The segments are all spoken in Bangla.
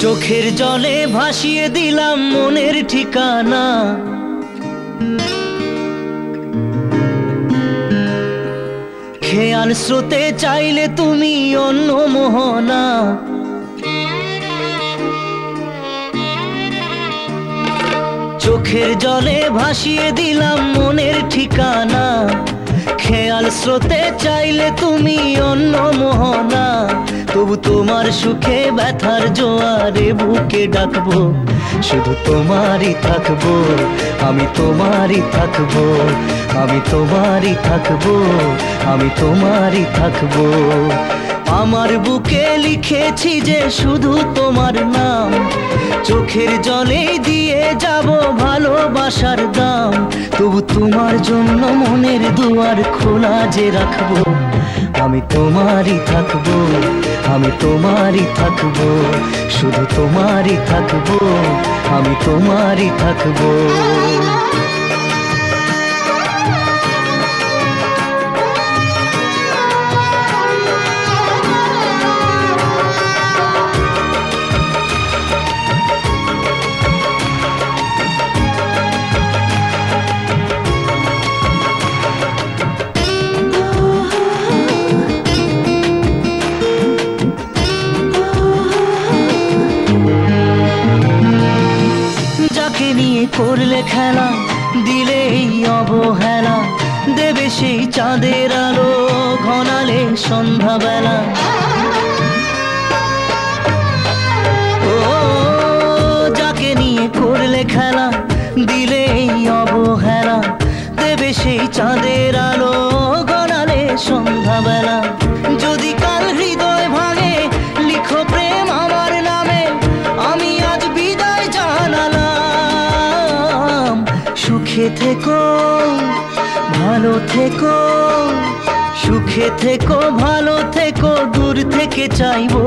চোখের জলে ভাসিয়ে দিলাম মনের ঠিকানা। খেয়াল স্রোতে চাইলে তুমি অন্য মোহনা। চোখের জলে ভাসিয়ে দিলাম মনের ঠিকানা। খেয়াল স্রোতে চাইলে তুমি অন্য মোহনা। তবু তোমার সুখে ব্যথার জোয়ারে বুকে ডাকবো, শুধু তোমারই থাকবো, আমি তোমারই থাকবো, আমি তোমারই থাকবো, আমি তোমারই থাকবো। আমার বুকে লিখেছি যে শুধু তোমার নাম, চোখের জলে দিয়ে যাব ভালোবাসার দাম। তবু তোমার জন্য মনের দুয়ার খোলা যে রাখবো, আমি তোমারই থাকবো, আমি তোমারই থাকবো, শুধু তোমারই থাকবো, আমি তোমারই থাকবো। নিয়ে করলে খেলা, দিলে এই অবহেলা, দেবে সেই চাঁদের আলো ঘনালে সন্ধ্যাবেলা। ও যাকে নিয়ে করলে খেলা, দিলে এই অবহেলা, দেবে সেই চাঁদের আলো ঘনালে সন্ধ্যাবেলা। যদি কাল হৃদয় ভাঙে লিখো প্রেম আমার নামে, আমি আজ বিদায় জানালাম। সুখে থেকো ভালো থেকো, সুখে থেকো ভালো থেকো, দূর থেকে চাইবো।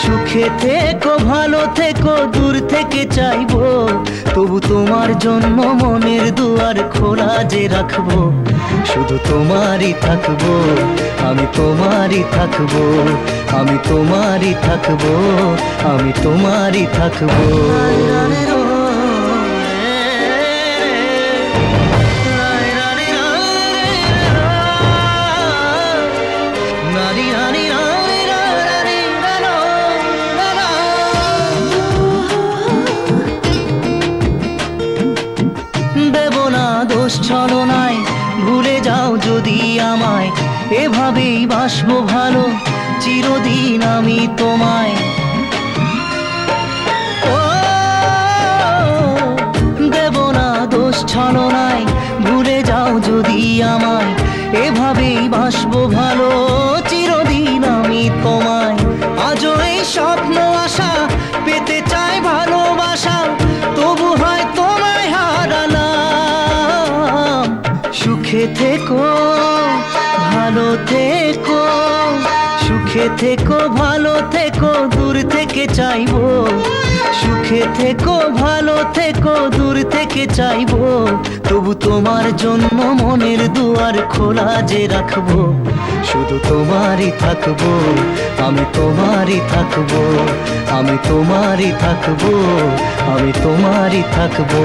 সুখে থেকো ভালো থেকো, দূর থেকে চাইবো। তবু তোমার জন্য মনের দুয়ার খোলা যে রাখবো, শুধু তোমারই থাকবো, আমি তোমারই থাকবো, আমি তোমারই থাকবো, আমি তোমারই থাকবো। দেব না দোষ ছলনায়, ভুলে যাও যদি আমায়, এভাবেই বাসবো ভালো চিরদিন আমি তোমায়। ও দেব না দোষ ছলনায়, ভুলে যাও যদি আমায়, এভাবেই বাসবো ভালো চিরদিন আমি তোমায়। আজও এই স্বপ্ন আশা পেতে চাই ভালোবাসা, তবু হয় তোমায় হারালাম। সুখে থেকো ভালো থেকো, সুখে থেকো ভালো থেকো, দূর থেকে চাইবো। সুখে থেকো ভালো থেকো, দূর থেকে চাইবো। তবু তোমার জন্য মনের দুয়ার খোলা যে রাখবো, শুধু তোমারই থাকবো, আমি তোমারই থাকবো, আমি তোমারই থাকবো, আমি তোমারই থাকবো।